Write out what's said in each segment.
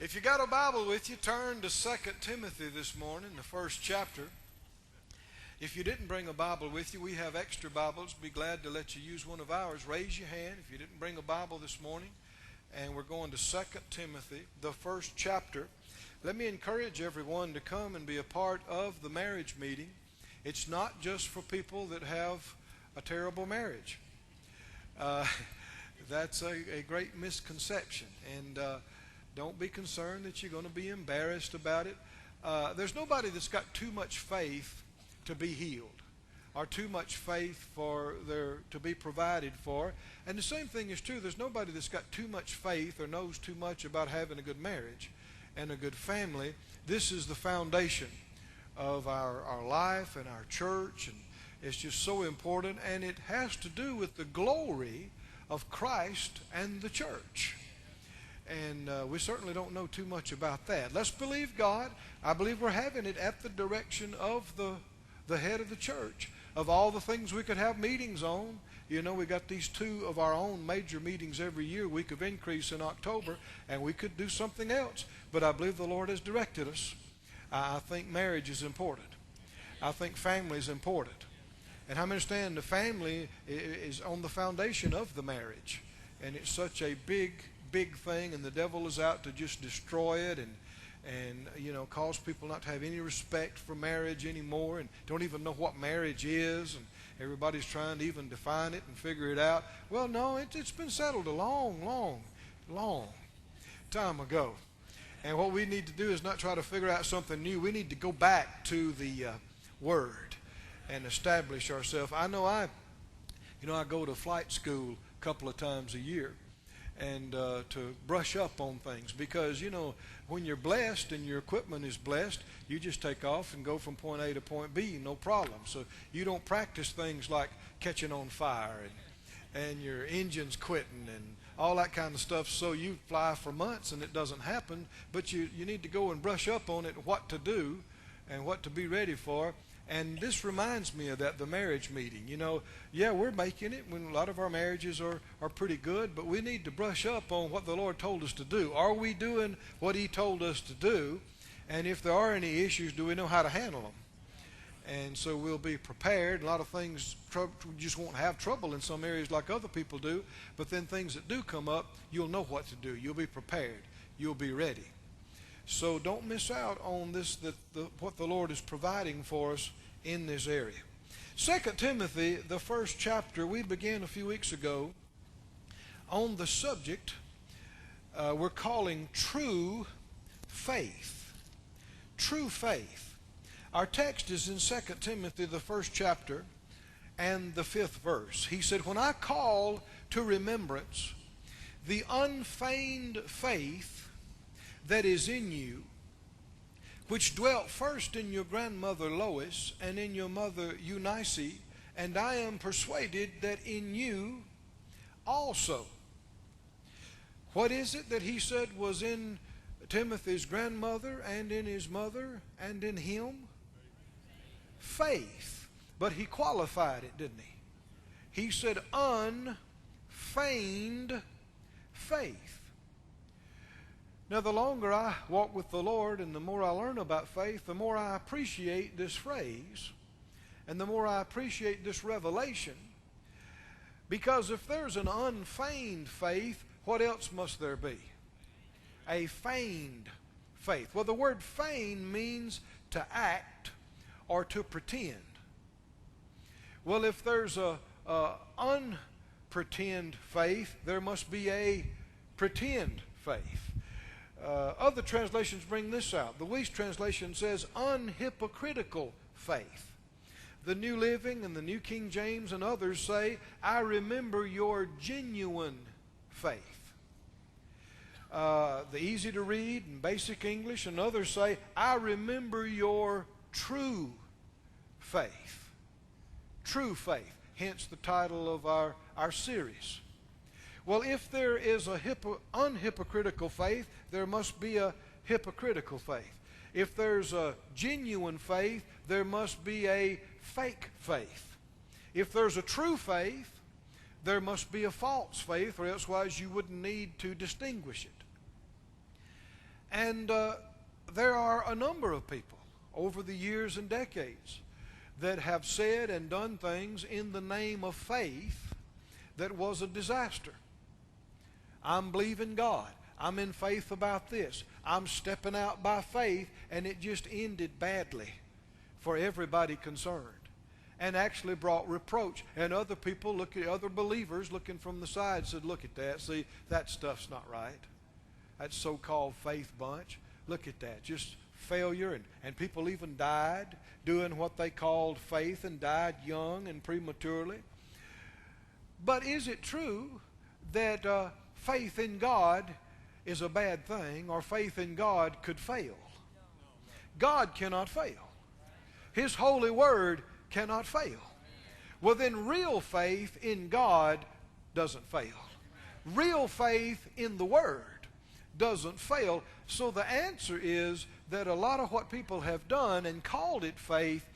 If you got a Bible with you, turn to 2 Timothy this morning, the first chapter. If you didn't bring a Bible with you, we have extra Bibles. Be glad to let you use one of ours. Raise your hand if you didn't bring a Bible this morning. And we're going to 2 Timothy, the first chapter. Let me encourage everyone to come and be a part of the marriage meeting. It's not just for people that have a terrible marriage. That's a great misconception. And don't be concerned that you're going to be embarrassed about it. There's nobody that's got too much faith to be healed or too much faith for there to be provided for. And the same thing is true. There's nobody that's got too much faith or knows too much about having a good marriage and a good family. This is the foundation of our life and our church, and it's just so important, and it has to do with the glory of Christ and the church. And we certainly don't know too much about that. Let's believe God. I believe we're having it at the direction of the head of the church. Of all the things we could have meetings on, you know, we got these two of our own major meetings every year, Week of Increase in October, and we could do something else. But I believe the Lord has directed us. I think marriage is important. I think family is important. And how many understand the family is on the foundation of the marriage? And it's such a big thing, and the devil is out to just destroy it and you know, cause people not to have any respect for marriage anymore and don't even know what marriage is, and everybody's trying to even define it and figure it out. Well, no, it's been settled a long time ago. And what we need to do is not try to figure out something new. We need to go back to the Word and establish ourselves. I know I go to flight school a couple of times a year, and to brush up on things, because you know, when you're blessed and your equipment is blessed, you just take off and go from point A to point B, no problem. So you don't practice things like catching on fire and your engine's quitting and all that kind of stuff, so you fly for months and it doesn't happen. But you need to go and brush up on it, what to do and what to be ready for. And this reminds me of that, the marriage meeting. You know, yeah, we're making it when a lot of our marriages are pretty good, but we need to brush up on what the Lord told us to do. Are we doing what He told us to do? And if there are any issues, do we know how to handle them? And so we'll be prepared. A lot of things, we just won't have trouble in some areas like other people do, but then things that do come up, you'll know what to do. You'll be prepared. You'll be ready. So don't miss out on this, what the Lord is providing for us in this area. 2 Timothy, the first chapter, we began a few weeks ago on the subject we're calling true faith. True faith. Our text is in 2 Timothy, the first chapter and the 5th verse. He said, "When I call to remembrance the unfeigned faith that is in you, which dwelt first in your grandmother Lois and in your mother Eunice, and I am persuaded that in you also." What is it that he said was in Timothy's grandmother and in his mother and in him? Faith. But he qualified it, didn't he? He said unfeigned faith. Now, the longer I walk with the Lord and the more I learn about faith, the more I appreciate this phrase and the more I appreciate this revelation. Because if there's an unfeigned faith, what else must there be? A feigned faith. Well, the word feign means to act or to pretend. Well, if there's a unpretend faith, there must be a pretend faith. Other translations bring this out. The Weiss translation says unhypocritical faith. The New Living and the New King James and others say, I remember your genuine faith. The Easy to Read and Basic English and others say, I remember your true faith. True faith. Hence the title of our series. Well, if there is a unhypocritical faith, there must be a hypocritical faith. If there's a genuine faith, there must be a fake faith. If there's a true faith, there must be a false faith, or elsewise you wouldn't need to distinguish it. And there are a number of people over the years and decades that have said and done things in the name of faith that was a disaster. I'm believing God. I'm in faith about this. I'm stepping out by faith, and it just ended badly for everybody concerned, and actually brought reproach. And other people, other believers looking from the side said, look at that. See, that stuff's not right. That so-called faith bunch. Look at that. Just failure. And people even died doing what they called faith, and died young and prematurely. But is it true that faith in God is a bad thing, or faith in God could fail? God cannot fail. His holy word cannot fail. Well, then real faith in God doesn't fail. Real faith in the word doesn't fail. So the answer is that a lot of what people have done and called it faith,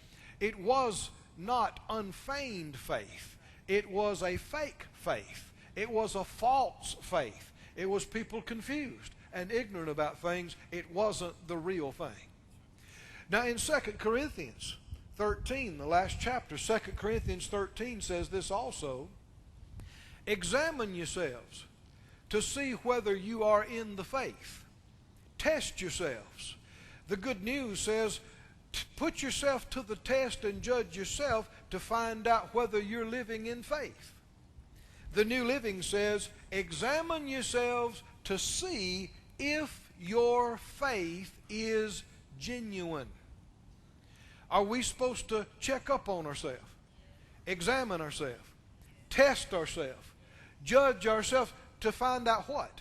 it was not unfeigned faith. It was a fake faith. It was a false faith. It was people confused and ignorant about things. It wasn't the real thing. Now in 2 Corinthians 13, the last chapter, 2 Corinthians 13 says this also. Examine yourselves to see whether you are in the faith. Test yourselves. The good news says, put yourself to the test and judge yourself to find out whether you're living in faith. The New Living says, examine yourselves to see if your faith is genuine. Are we supposed to check up on ourselves, examine ourselves, test ourselves, judge ourselves to find out what?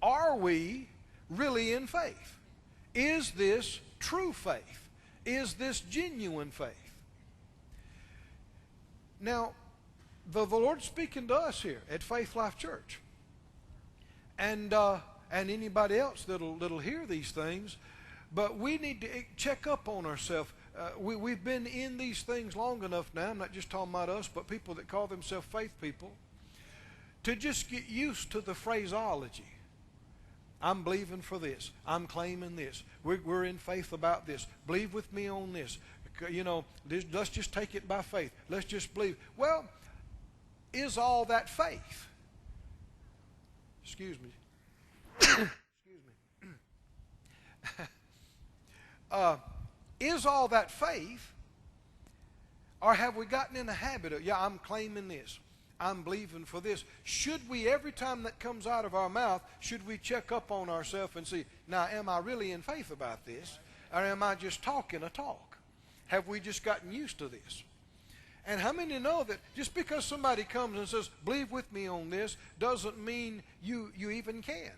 Are we really in faith? Is this true faith? Is this genuine faith? Now, the Lord's speaking to us here at Faith Life Church, and anybody else that'll hear these things. But we need to check up on ourselves. We've been in these things long enough now. I'm not just talking about us, but people that call themselves faith people, to just get used to the phraseology. I'm believing for this. I'm claiming this. We're in faith about this. Believe with me on this. You know, let's just take it by faith. Let's just believe. Well, is all that faith? Excuse me. Excuse me. Is all that faith, or have we gotten in the habit of, I'm claiming this, I'm believing for this? Should we, every time that comes out of our mouth, should we check up on ourselves and see, now am I really in faith about this, or am I just talking a talk? Have we just gotten used to this? And how many know that just because somebody comes and says, believe with me on this, doesn't mean you even can,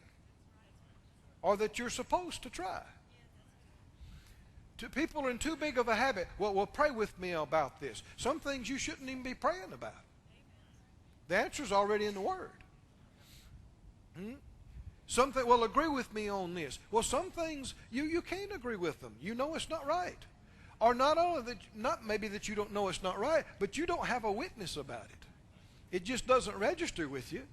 or that you're supposed to try? People are in too big of a habit. Well, pray with me about this. Some things you shouldn't even be praying about. The answer's already in the Word. Something, well, agree with me on this. Well, some things you can't agree with them. You know it's not right. Or not only that, not maybe that you don't know it's not right, but you don't have a witness about it. It just doesn't register with you.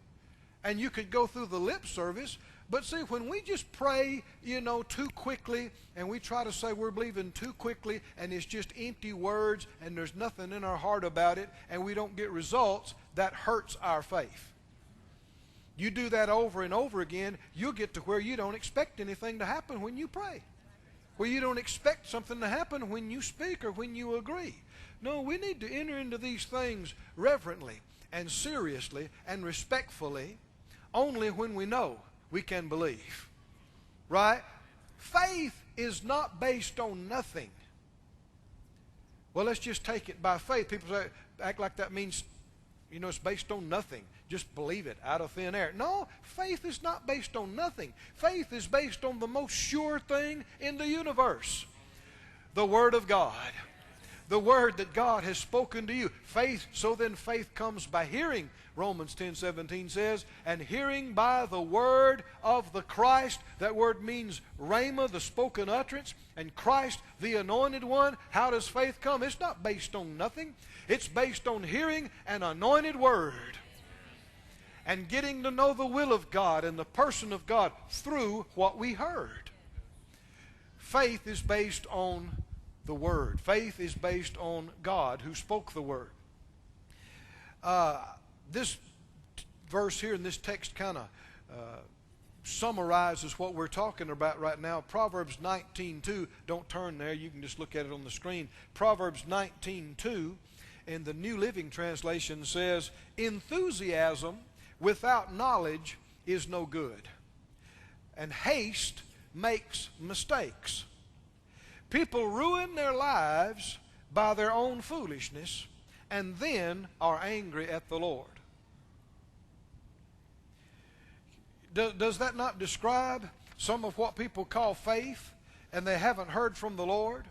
And you could go through the lip service. But see, when we just pray, too quickly, and we try to say we're believing too quickly, and it's just empty words, and there's nothing in our heart about it, and we don't get results, that hurts our faith. You do that over and over again, you'll get to where you don't expect anything to happen when you pray. Where you don't expect something to happen when you speak or when you agree. No, we need to enter into these things reverently and seriously and respectfully, only when we know we can believe. Right? Faith is not based on nothing. Well, let's just take it by faith. People act like that means, it's based on nothing. Just believe it out of thin air. No, faith is not based on nothing. Faith is based on the most sure thing in the universe. The Word of God. The Word that God has spoken to you. Faith, so then faith comes by hearing. Romans 10:17 says, and hearing by the word of the Christ. That word means rhema, the spoken utterance, and Christ, the anointed one. How does faith come? It's not based on nothing. It's based on hearing an anointed word. and getting to know the will of God and the person of God through what we heard. Faith is based on the Word. Faith is based on God who spoke the Word. This verse here in this text kind of summarizes what we're talking about right now. Proverbs 19:2. Don't turn there. You can just look at it on the screen. Proverbs 19:2 in the New Living Translation says, "Enthusiasm without knowledge is no good, and haste makes mistakes. People ruin their lives by their own foolishness and then are angry at the Lord." Does that not describe some of what people call faith, and they haven't heard from the Lord,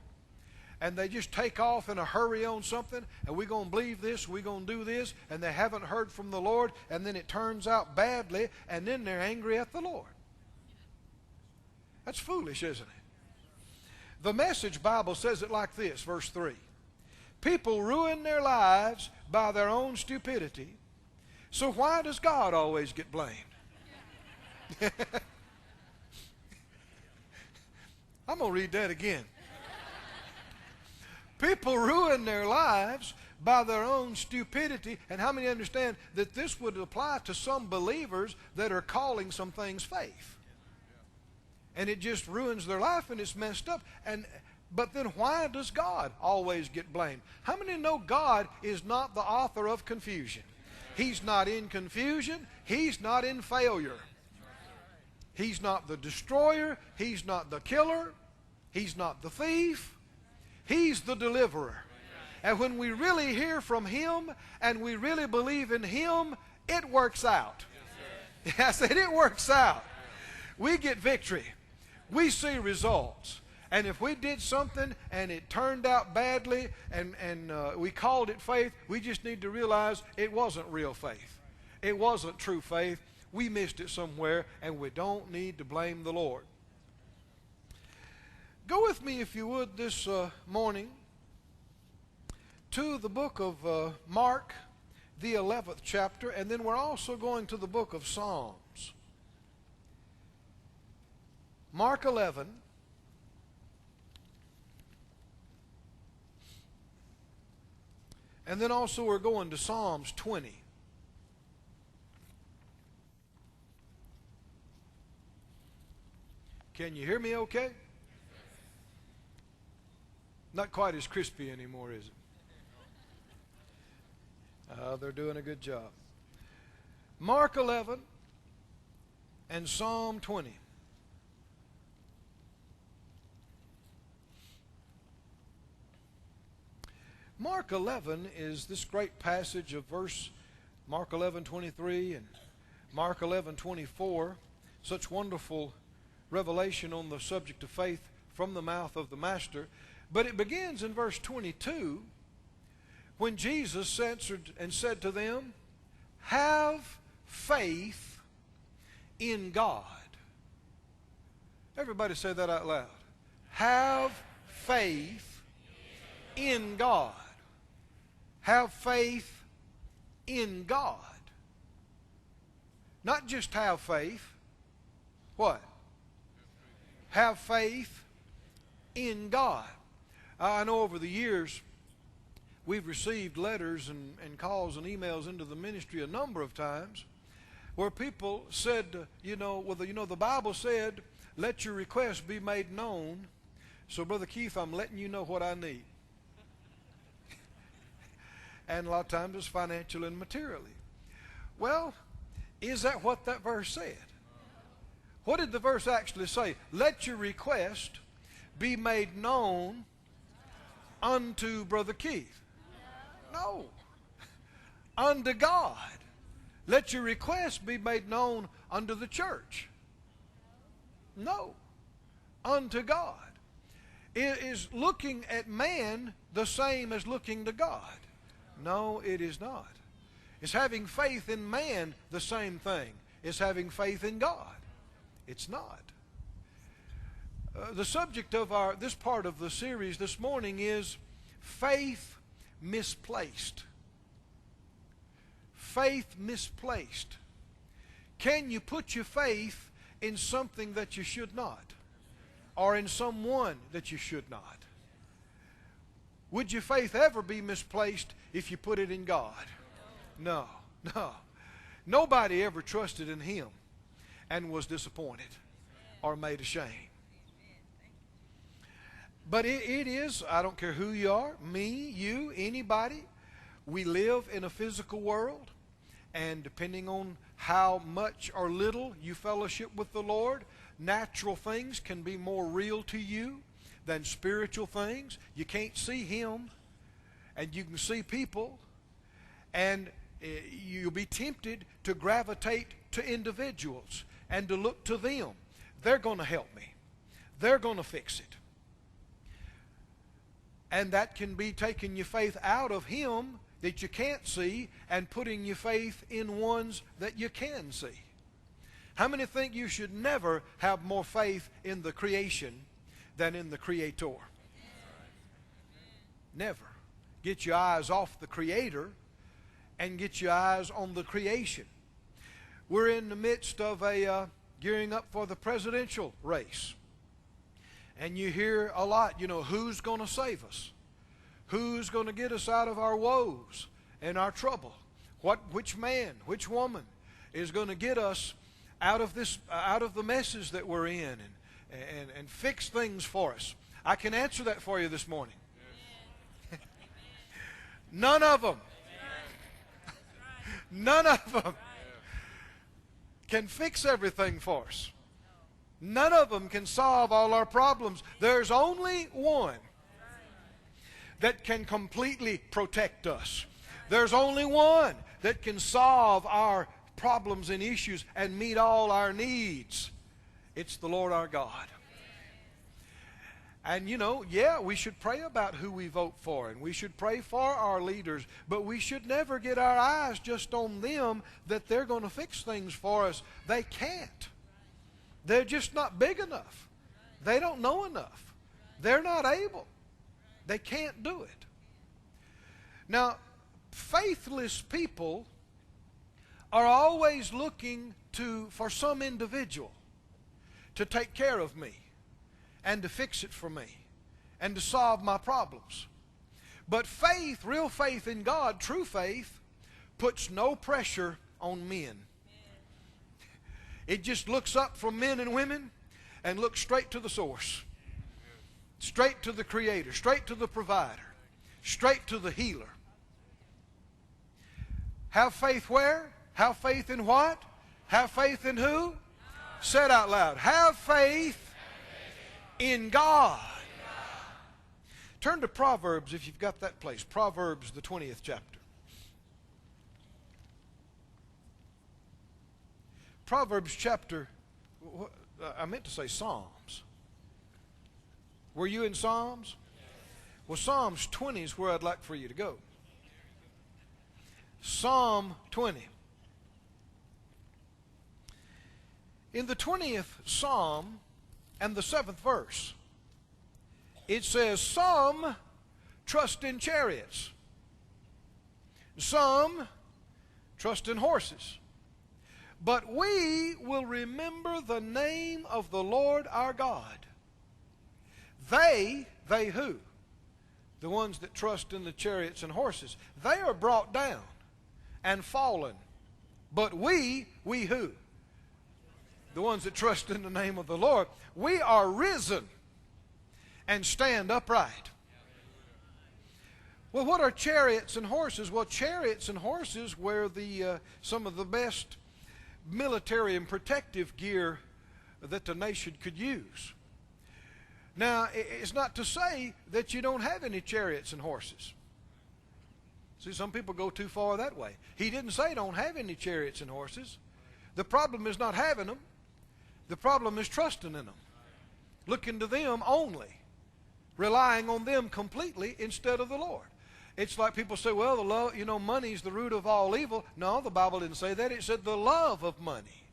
and they just take off in a hurry on something, and we're going to believe this, we're going to do this, and they haven't heard from the Lord, and then it turns out badly, and then they're angry at the Lord? That's foolish, isn't it? The Message Bible says it like this, verse 3. People ruin their lives by their own stupidity, so why does God always get blamed? I'm going to read that again. People ruin their lives by their own stupidity. And how many understand that this would apply to some believers that are calling some things faith? And it just ruins their life and it's messed up. But then why does God always get blamed? How many know God is not the author of confusion? He's not in confusion. He's not in failure. He's not the destroyer. He's not the killer. He's not the thief. He's the deliverer. And when we really hear from Him and we really believe in Him, it works out. I said it works out. We get victory. We see results. And if we did something and it turned out badly and we called it faith, we just need to realize it wasn't real faith. It wasn't true faith. We missed it somewhere, and we don't need to blame the Lord. Go with me, if you would, this morning to the book of Mark, the 11th chapter, and then we're also going to the book of Psalms. Mark 11. And then also we're going to Psalms 20. Can you hear me okay? Not quite as crispy anymore, is it? They're doing a good job. Mark 11 and Psalm 20. Mark 11 is this great passage of Mark 11:23 and Mark 11:24. Such wonderful revelation on the subject of faith from the mouth of the Master. But it begins in verse 22 when Jesus answered and said to them, "Have faith in God." Everybody say that out loud. Have faith in God. Have faith in God. Not just have faith. What? Have faith in God. I know over the years we've received letters and calls and emails into the ministry a number of times where people said, the Bible said, let your requests be made known. So, Brother Keith, I'm letting you know what I need. And a lot of times it's financial and materially. Well, is that what that verse said? What did the verse actually say? Let your request be made known unto Brother Keith. No. Unto God. Let your request be made known unto the church. No. Unto God. Is looking at man the same as looking to God? No, it is not. Is having faith in man the same thing as having faith in God? It's not. The subject of this part of the series this morning is faith misplaced. Faith misplaced. can you put your faith in something that you should not? Or in someone that you should not? Would your faith ever be misplaced if you put it in God? No, no. Nobody ever trusted in Him and was disappointed or made ashamed. But it is, I don't care who you are, me, you, anybody, we live in a physical world, and depending on how much or little you fellowship with the Lord, natural things can be more real to you than spiritual things. You can't see Him, and you can see people, and you'll be tempted to gravitate to individuals and to look to them. They're going to help me. They're going to fix it. And that can be taking your faith out of Him that you can't see and putting your faith in ones that you can see. How many think you should never have more faith in the creation than in the Creator? Never. Get your eyes off the Creator and get your eyes on the creation. We're in the midst of gearing up for the presidential race. And you hear a lot, who's going to save us? Who's going to get us out of our woes and our trouble? Which man, which woman is going to get us out of the messes that we're in and fix things for us? I can answer that for you this morning. None of them. None of them can fix everything for us. None of them can solve all our problems. There's only one that can completely protect us. There's only one that can solve our problems and issues and meet all our needs. It's the Lord our God. And we should pray about who we vote for, and we should pray for our leaders, but we should never get our eyes just on them that they're going to fix things for us. They can't. They're just not big enough. They don't know enough. They're not able. They can't do it. Now, faithless people are always looking for some individual to take care of me and to fix it for me and to solve my problems. But faith, real faith in God, true faith, puts no pressure on men. It just looks up from men and women and looks straight to the source, straight to the Creator, straight to the provider, straight to the healer. Have faith where? Have faith in what? Have faith in who? Say it out loud. Have faith in God. Turn to Proverbs if you've got that place. Proverbs, the 20th chapter. Proverbs chapter, I meant to say Psalms. Were you in Psalms? Well, Psalms 20 is where I'd like for you to go. Psalm 20. In the 20th Psalm and the 7th verse, it says, some trust in chariots, some trust in horses, but we will remember the name of the Lord our God. They who? The ones that trust in the chariots and horses. They are brought down and fallen. But we who? The ones that trust in the name of the Lord. We are risen and stand upright. Well, what are chariots and horses? Well, chariots and horses were some of the best military and protective gear that the nation could use. Now, it's not to say that you don't have any chariots and horses. See, some people go too far that way. He didn't say don't have any chariots and horses. The problem is not having them. The problem is trusting in them. Looking to them only. Relying on them completely instead of the Lord. It's like people say, well, the love, money's the root of all evil. No, the Bible didn't say that. It said the love of money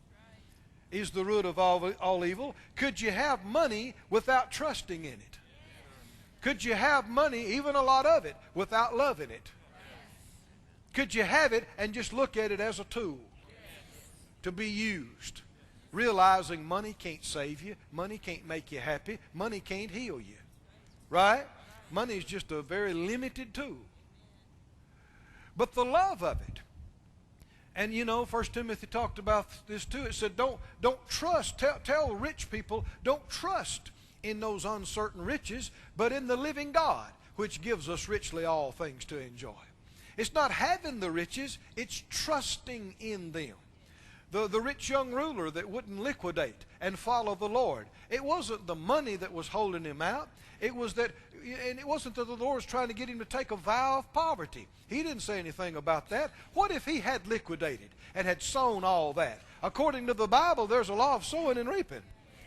is the root of all evil. Could you have money without trusting in it? Could you have money, even a lot of it, without loving it? Could you have it and just look at it as a tool to be used, realizing money can't save you, money can't make you happy, money can't heal you. Right? Money is just a very limited tool. But the love of it. And you know, 1 Timothy talked about this too. It said, don't trust, tell rich people, don't trust in those uncertain riches, but in the living God, which gives us richly all things to enjoy. It's not having the riches, it's trusting in them. The rich young ruler that wouldn't liquidate and follow the Lord. It wasn't the money that was holding him out. It was that, and it wasn't that the Lord was trying to get him to take a vow of poverty. He didn't say anything about that. What if he had liquidated and had sown all that? According to the Bible, there's a law of sowing and reaping.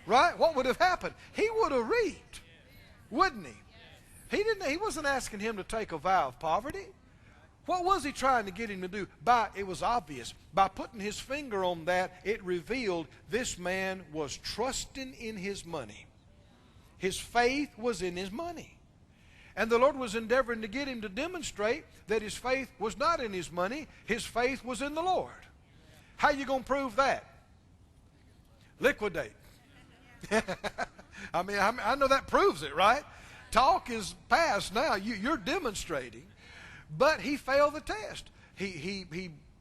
Right? What would have happened? He would have reaped, wouldn't he? He wasn't asking him to take a vow of poverty. What was he trying to get him to do? It was obvious. By putting his finger on that, it revealed this man was trusting in his money. His faith was in his money. And the Lord was endeavoring to get him to demonstrate that his faith was not in his money. His faith was in the Lord. How you going to prove that? Liquidate. I know that proves it, right? Talk is past now. You're demonstrating. But he failed the test. He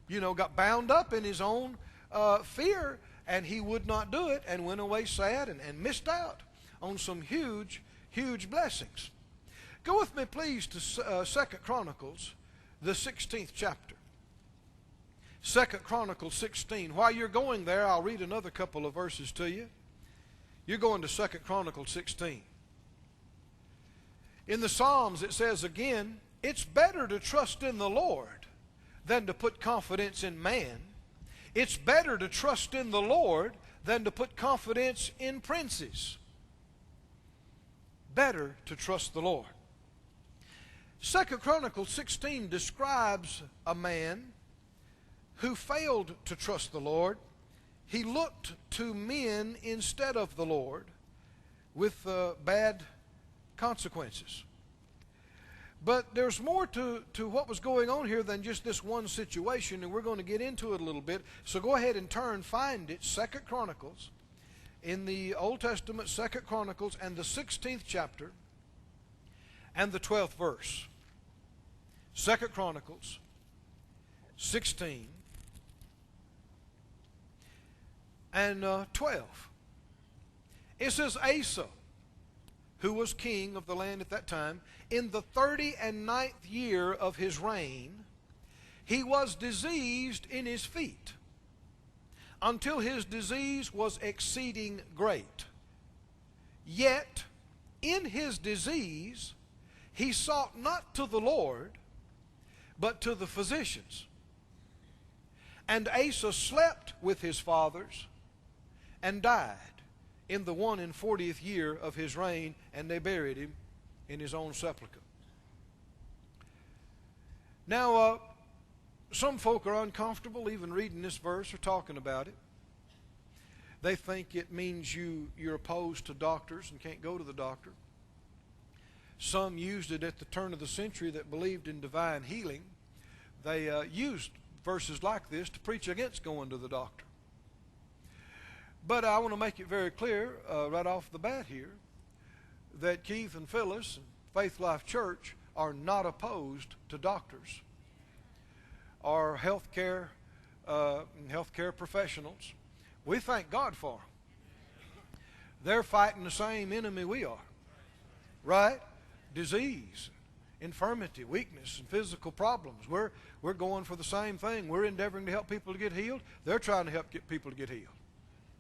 got bound up in his own fear, and he would not do it, and went away sad and missed out on some huge, huge blessings. Go with me, please, to 2 Chronicles, the 16th chapter. 2 Chronicles 16. While you're going there, I'll read another couple of verses to you. You're going to 2 Chronicles 16. In the Psalms, it says again, it's better to trust in the Lord than to put confidence in man. It's better to trust in the Lord than to put confidence in princes. Better to trust the Lord. 2 Chronicles 16 describes a man who failed to trust the Lord. He looked to men instead of the Lord with bad consequences. But there's more to what was going on here than just this one situation, and we're going to get into it a little bit. So go ahead and find it, 2 Chronicles, in the Old Testament, 2 Chronicles, and the 16th chapter, and the 12th verse. 2 Chronicles 16 and 12. It says, Asa, who was king of the land at that time, in the 39th year of his reign, he was diseased in his feet, until his disease was exceeding great. Yet in his disease he sought not to the Lord, but to the physicians. And Asa slept with his fathers and died in the 41st year of his reign, and they buried him in his own sepulchre. Now, some folk are uncomfortable even reading this verse or talking about it. They think it means you're opposed to doctors and can't go to the doctor. Some used it at the turn of the century that believed in divine healing. They used verses like this to preach against going to the doctor. But I want to make it very clear right off the bat here that Keith and Phyllis and Faith Life Church are not opposed to doctors or healthcare professionals. We thank God for them. They're fighting the same enemy we are, right? Disease, infirmity, weakness, and physical problems. We're going for the same thing. We're endeavoring to help people to get healed. They're trying to help get people to get healed,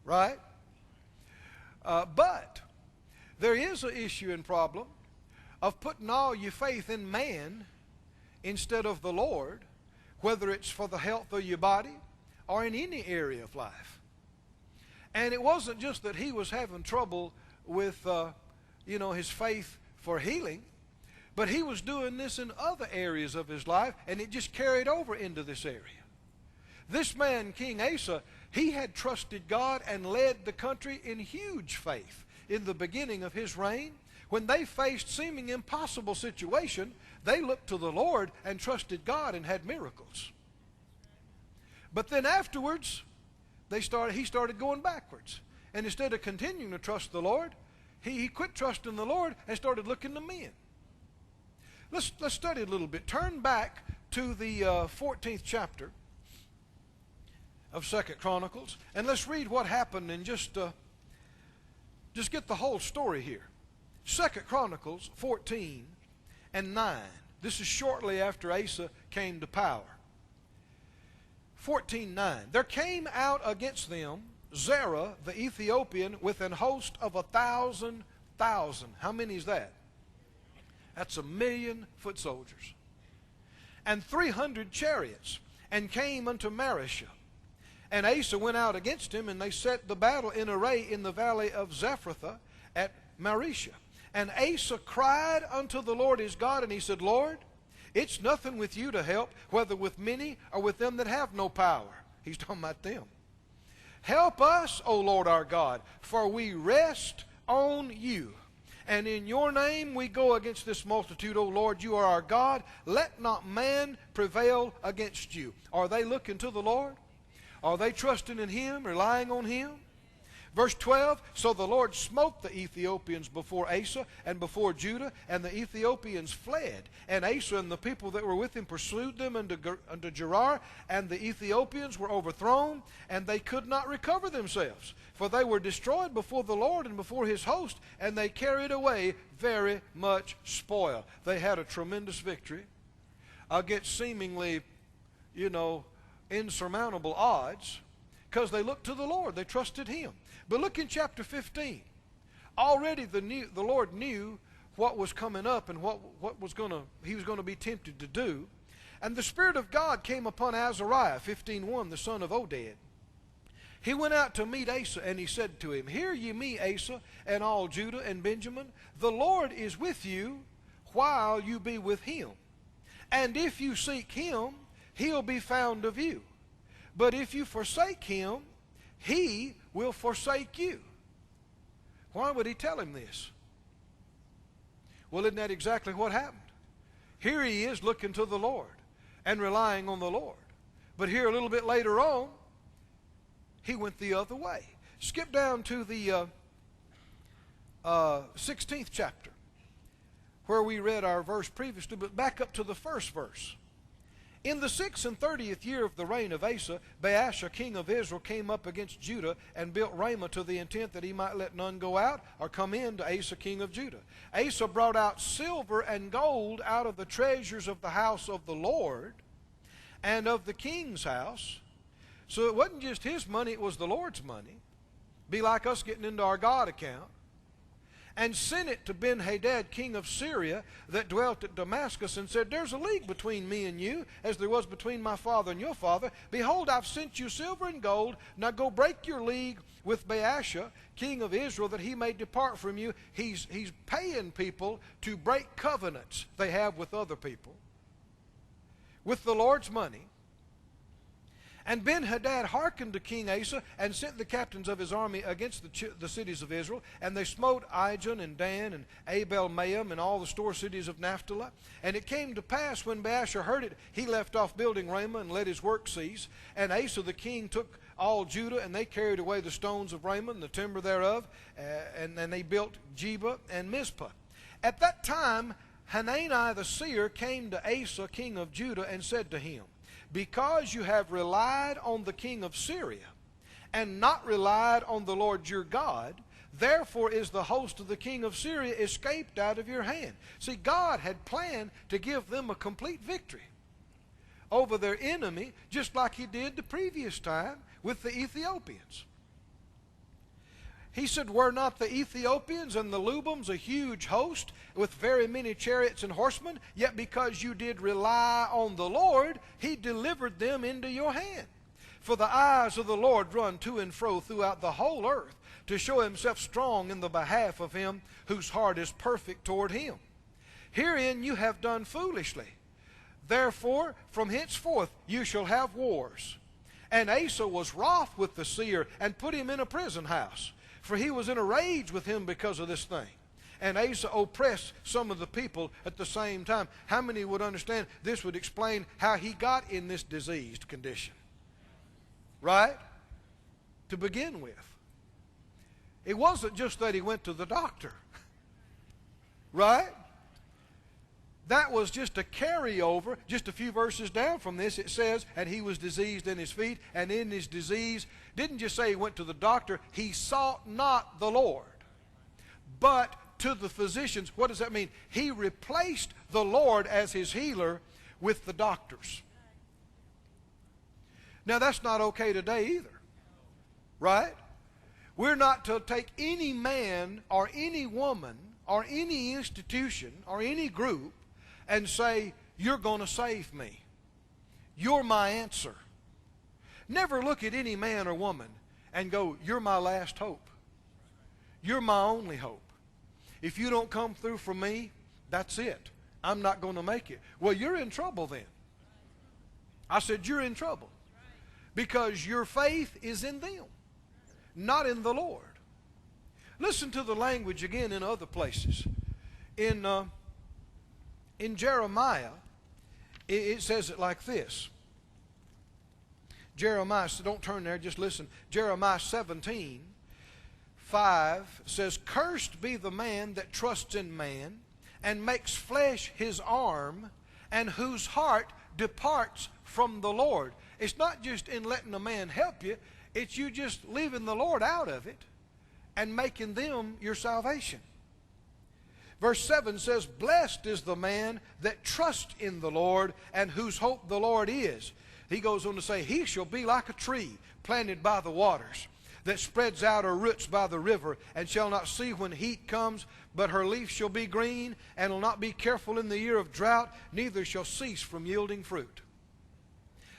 right? But there is an issue and problem of putting all your faith in man instead of the Lord, whether it's for the health of your body or in any area of life. And it wasn't just that he was having trouble with, his faith for healing, but he was doing this in other areas of his life, and it just carried over into this area. This man, King Asa, he had trusted God and led the country in huge faith in the beginning of his reign. When they faced seeming impossible situation, they looked to the Lord and trusted God and had miracles. But then afterwards, he started going backwards. And instead of continuing to trust the Lord, he quit trusting the Lord and started looking to men. Let's study a little bit. Turn back to the 14th chapter of 2nd Chronicles, and let's read what happened and just get the whole story here. 2nd Chronicles 14 and 9. This is shortly after Asa came to power. 14:9. There came out against them Zerah the Ethiopian with an host of 1,000,000. How many is that? That's 1,000,000 foot soldiers. And 300 chariots, and came unto Marishah. And Asa went out against him, and they set the battle in array in the valley of Zephrathah at Marishah. And Asa cried unto the Lord his God, and he said, Lord, it's nothing with you to help, whether with many or with them that have no power. He's talking about them. Help us, O Lord our God, for we rest on you. And in your name we go against this multitude, O Lord, you are our God. Let not man prevail against you. Are they looking to the Lord? Are they trusting in Him, relying on Him? Verse 12, so the Lord smote the Ethiopians before Asa and before Judah, and the Ethiopians fled. And Asa and the people that were with him pursued them unto Gerar, and the Ethiopians were overthrown, and they could not recover themselves. For they were destroyed before the Lord and before His host, and they carried away very much spoil. They had a tremendous victory against seemingly, insurmountable odds, because they looked to the Lord. They trusted Him. But look in chapter 15. Already the Lord knew what was coming up and what he was going to be tempted to do. And the Spirit of God came upon Azariah, 15:1, the son of Oded. He went out to meet Asa, and he said to him, Hear ye me, Asa, and all Judah and Benjamin. The Lord is with you while you be with Him. And if you seek Him, He'll be found of you. But if you forsake Him, He will forsake you. Why would he tell him this? Well, isn't that exactly what happened? Here he is looking to the Lord and relying on the Lord. But here a little bit later on, he went the other way. Skip down to the 16th chapter, where we read our verse previously, but back up to the first verse. In the 36th year of the reign of Asa, Baasha king of Israel came up against Judah and built Ramah to the intent that he might let none go out or come in to Asa king of Judah. Asa brought out silver and gold out of the treasures of the house of the Lord and of the king's house. So it wasn't just his money, it was the Lord's money. Be like us getting into our God account. And sent it to Ben-Hadad, king of Syria, that dwelt at Damascus, and said, There's a league between me and you, as there was between my father and your father. Behold, I've sent you silver and gold. Now go break your league with Baasha, king of Israel, that he may depart from you. He's paying people to break covenants they have with other people with the Lord's money. And Ben-Hadad hearkened to King Asa, and sent the captains of his army against the cities of Israel. And they smote Ijon and Dan and Abel-Maim and all the store cities of Naphtali. And it came to pass, when Baasha heard it, he left off building Ramah and let his work cease. And Asa the king took all Judah, and they carried away the stones of Ramah and the timber thereof. And they built Jebah and Mizpah. At that time Hanani the seer came to Asa king of Judah, and said to him, Because you have relied on the king of Syria, and not relied on the Lord your God, therefore is the host of the king of Syria escaped out of your hand. See, God had planned to give them a complete victory over their enemy, just like He did the previous time with the Ethiopians. He said, Were not the Ethiopians and the Lubims a huge host with very many chariots and horsemen? Yet because you did rely on the Lord, He delivered them into your hand. For the eyes of the Lord run to and fro throughout the whole earth, to show Himself strong in the behalf of him whose heart is perfect toward Him. Herein you have done foolishly. Therefore from henceforth you shall have wars. And Asa was wroth with the seer, and put him in a prison house. For he was in a rage with him because of this thing. And Asa oppressed some of the people at the same time. How many would understand this would explain how he got in this diseased condition? Right? to begin with. It wasn't just that he went to the doctor. Right? That was just a carryover. Just a few verses down from this, it says, and he was diseased in his feet, and in his disease, didn't just say he went to the doctor, he sought not the Lord, but to the physicians. What does that mean? He replaced the Lord as his healer with the doctors. Now that's not okay today either. Right? We're not to take any man or any woman or any institution or any group and say, you're going to save me. You're my answer. Never look at any man or woman and go, you're my last hope. You're my only hope. If you don't come through for me, that's it. I'm not going to make it. Well, you're in trouble then. I said, you're in trouble. Because your faith is in them, not in the Lord. Listen to the language again in other places. In Jeremiah, it says it like this. Jeremiah, so don't turn there, just listen. Jeremiah 17:5 says, cursed be the man that trusts in man, and makes flesh his arm, and whose heart departs from the Lord. It's not just in letting a man help you, it's you just leaving the Lord out of it and making them your salvation. Verse 7 says, blessed is the man that trusts in the Lord, and whose hope the Lord is. He goes on to say, he shall be like a tree planted by the waters, that spreads out her roots by the river, and shall not see when heat comes, but her leaf shall be green, and will not be careful in the year of drought, neither shall cease from yielding fruit.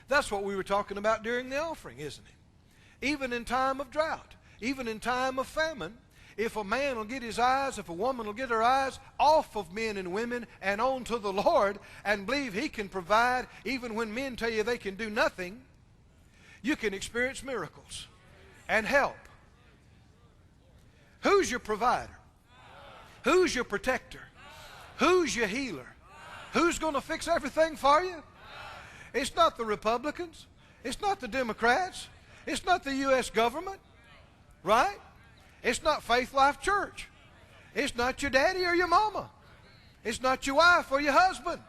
That's what we were talking about during the offering, isn't it? Even in time of drought, even in time of famine, if a man will get his eyes, if a woman will get her eyes off of men and women and on to the Lord and believe he can provide, even when men tell you they can do nothing, you can experience miracles and help. Who's your provider? Who's your protector? Who's your healer? Who's going to fix everything for you? It's not the Republicans. It's not the Democrats. It's not the U.S. government. Right? It's not Faith Life Church. It's not your daddy or your mama. It's not your wife or your husband.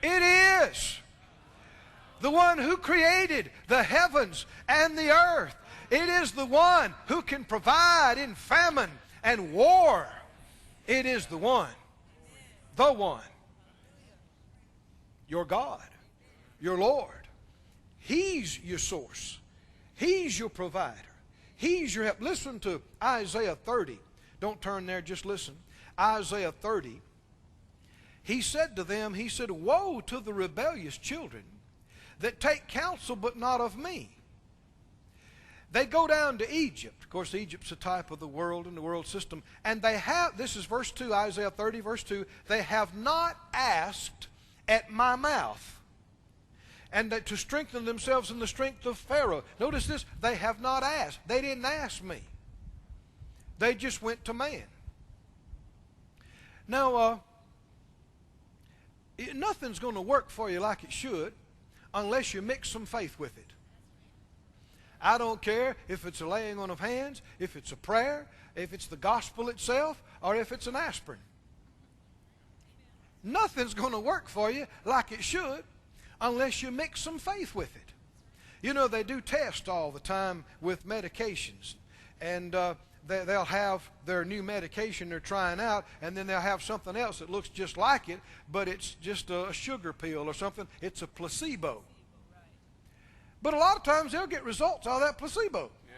It is the one who created the heavens and the earth. It is the one who can provide in famine and war. It is the one. Your God, your Lord. He's your source. He's your provider. He's your help. Listen to Isaiah 30. Don't turn there, just listen. Isaiah 30. He said to them, he said, woe to the rebellious children that take counsel but not of me. They go down to Egypt. Of course, Egypt's a type of the world and the world system. And they have, this is verse 2, Isaiah 30, verse 2, they have not asked at my mouth, and that to strengthen themselves in the strength of Pharaoh. Notice this, they have not asked. They didn't ask me. They just went to man. Now, nothing's going to work for you like it should unless you mix some faith with it. I don't care if it's a laying on of hands, if it's a prayer, if it's the gospel itself, or if it's an aspirin. Nothing's going to work for you like it should unless you mix some faith with it. You know, they do tests all the time with medications. And they'll have their new medication they're trying out, and then they'll have something else that looks just like it, but it's just a sugar pill or something. It's a placebo. But a lot of times they'll get results out of that placebo. Yes.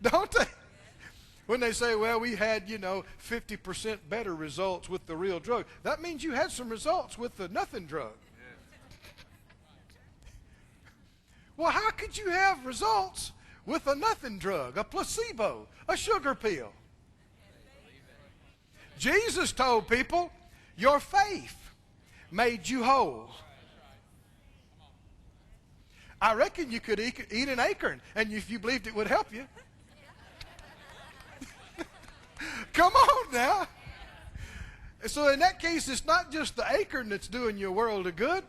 Yeah. Don't they? When they say, well, we had, 50% better results with the real drug. That means you had some results with the nothing drug. Well, how could you have results with a nothing drug, a placebo, a sugar pill? Jesus told people, your faith made you whole. I reckon you could eat an acorn, and if you believed it would help you. Come on now. So in that case, it's not just the acorn that's doing you a world of good.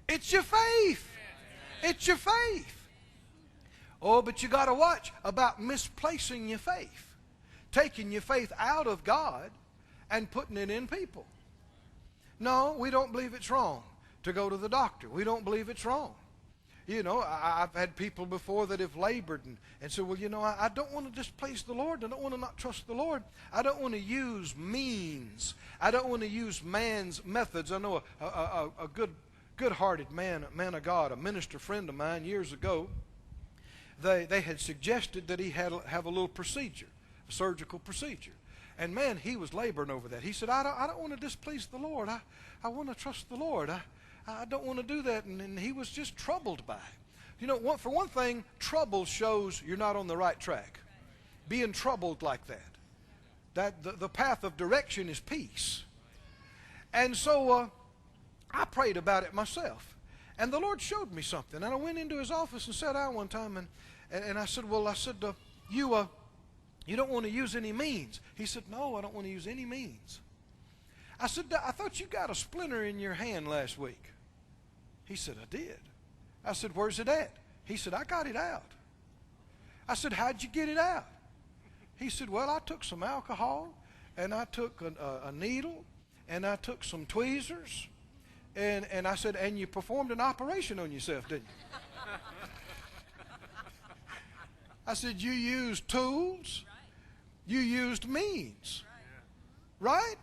It's your faith. It's your faith. Oh, but you got to watch about misplacing your faith. Taking your faith out of God and putting it in people. No, we don't believe it's wrong to go to the doctor. We don't believe it's wrong. You know, I've had people before that have labored and said, well, you know, I don't want to displease the Lord. I don't want to not trust the Lord. I don't want to use means. I don't want to use man's methods. I know a good-hearted man of God, a minister friend of mine years ago, they had suggested that he have a little procedure, a surgical procedure. And man, he was laboring over that. He said, I don't want to displease the Lord. I want to trust the Lord. I don't want to do that. And he was just troubled by it. You know, for one thing, trouble shows you're not on the right track. Being troubled like that the path of direction is peace. And so I prayed about it myself. And the Lord showed me something. And I went into his office and sat down one time. And I said, well, you don't want to use any means. He said, no, I don't want to use any means. I said, I thought you got a splinter in your hand last week. He said, I did. I said, where's it at? He said, I got it out. I said, how'd you get it out? He said, well, I took some alcohol, and I took a needle, and I took some tweezers, and I said, and you performed an operation on yourself, didn't you? I said, you used tools. You used means. Right?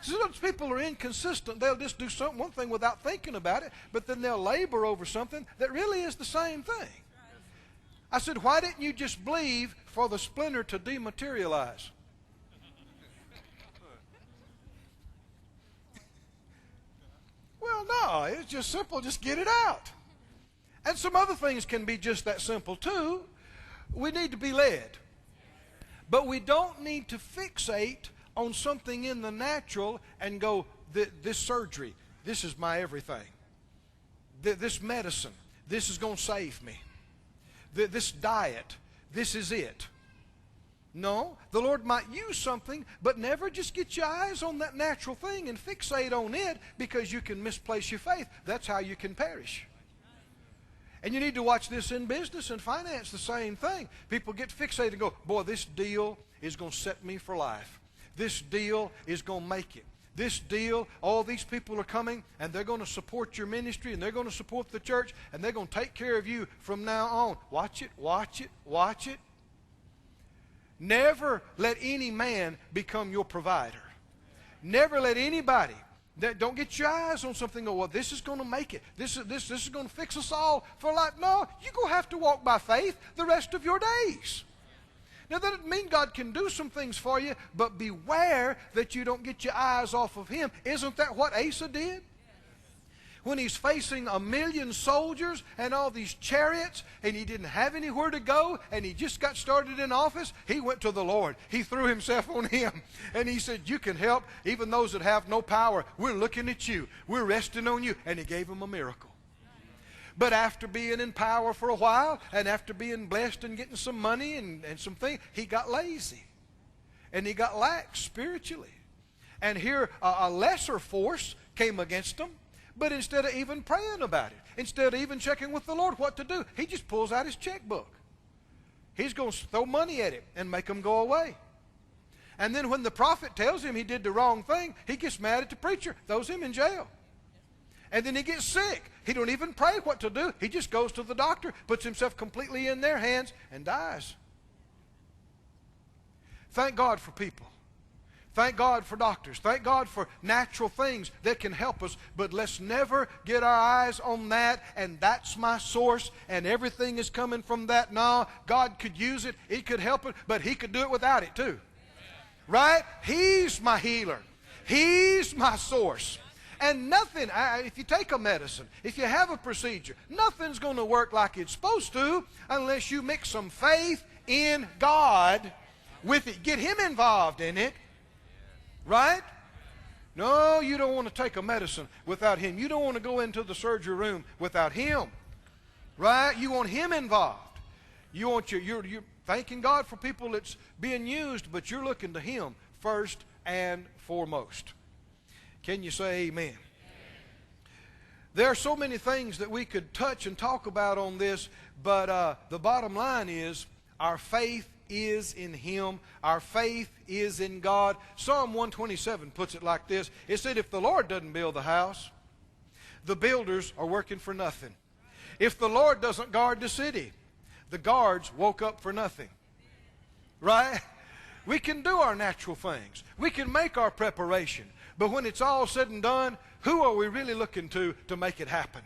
Sometimes people are inconsistent. They'll just do one thing without thinking about it, but then they'll labor over something that really is the same thing. I said, why didn't you just believe for the splinter to dematerialize? Well, no, it's just simple. Just get it out. And some other things can be just that simple too. We need to be led. But we don't need to fixate on something in the natural and go, this surgery, this is my everything. This medicine, this is going to save me. This diet, this is it. No, the Lord might use something, but never just get your eyes on that natural thing and fixate on it, because you can misplace your faith. That's how you can perish. And you need to watch this in business and finance, the same thing. People get fixated and go, boy, this deal is going to set me for life. This deal is going to make it. This deal, all these people are coming, and they're going to support your ministry, and they're going to support the church, and they're going to take care of you from now on. Watch it, watch it, watch it. Never let any man become your provider. Never let anybody. Don't get your eyes on something and go, well, this is going to make it. This is going to fix us all for life. No, you're going to have to walk by faith the rest of your days. Now, that doesn't mean God can do some things for you, but beware that you don't get your eyes off of Him. Isn't that what Asa did? When he's facing 1,000,000 soldiers and all these chariots, and he didn't have anywhere to go, and he just got started in office, he went to the Lord. He threw himself on Him, and he said, you can help even those that have no power. We're looking at you. We're resting on you. And He gave him a miracle. But after being in power for a while, and after being blessed and getting some money and some things, he got lazy. And he got lax spiritually. And here a lesser force came against him. But instead of even praying about it, instead of even checking with the Lord what to do, he just pulls out his checkbook. He's going to throw money at it and make him go away. And then when the prophet tells him he did the wrong thing, he gets mad at the preacher, throws him in jail. And then he gets sick. He don't even pray what to do. He just goes to the doctor, puts himself completely in their hands, and dies. Thank God for people. Thank God for doctors. Thank God for natural things that can help us. But let's never get our eyes on that, and that's my source, and everything is coming from that. No, God could use it. He could help it, but He could do it without it too. Right? He's my healer. He's my source. And nothing, if you take a medicine, if you have a procedure, nothing's going to work like it's supposed to unless you mix some faith in God with it. Get Him involved in it. Right? No, you don't want to take a medicine without Him. You don't want to go into the surgery room without Him. Right? You want Him involved. You want you're thanking God for people that's being used, but you're looking to Him first and foremost. Can you say amen? There are so many things that we could touch and talk about on this, but the bottom line is our faith is in Him. Our faith is in God. Psalm 127 puts it like this. It said, if the Lord doesn't build the house, the builders are working for nothing. If the Lord doesn't guard the city, the guards woke up for nothing. Right? We can do our natural things. We can make our preparation. But when it's all said and done, who are we really looking to make it happen?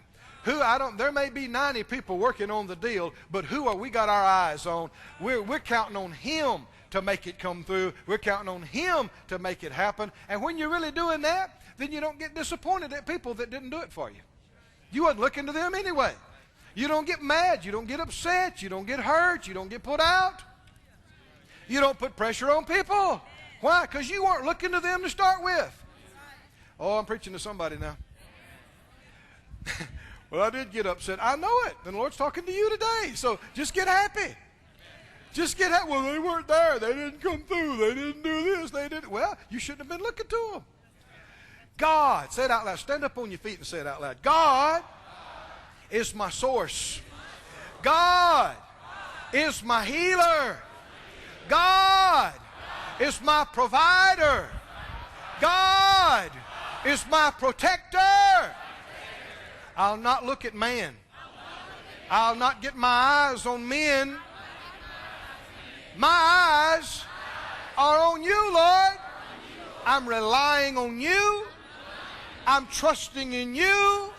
There may be 90 people working on the deal, but who are we got our eyes on? We're counting on Him to make it come through. We're counting on Him to make it happen. And when you're really doing that, then you don't get disappointed at people that didn't do it for you. You wasn't looking to them anyway. You don't get mad. You don't get upset. You don't get hurt. You don't get put out. You don't put pressure on people. Why? Because you weren't looking to them to start with. Oh, I'm preaching to somebody now. Well, I did get upset. I know it. And the Lord's talking to you today. So just get happy. Just get happy. Well, they weren't there. They didn't come through. They didn't do this. They didn't. Well, you shouldn't have been looking to them. God, say it out loud. Stand up on your feet and say it out loud. God is my source. God is my healer. God is my provider. God is my protector. I'll not look at man. I'll not get my eyes on men. My eyes are on you, Lord. I'm relying on you. I'm trusting in you.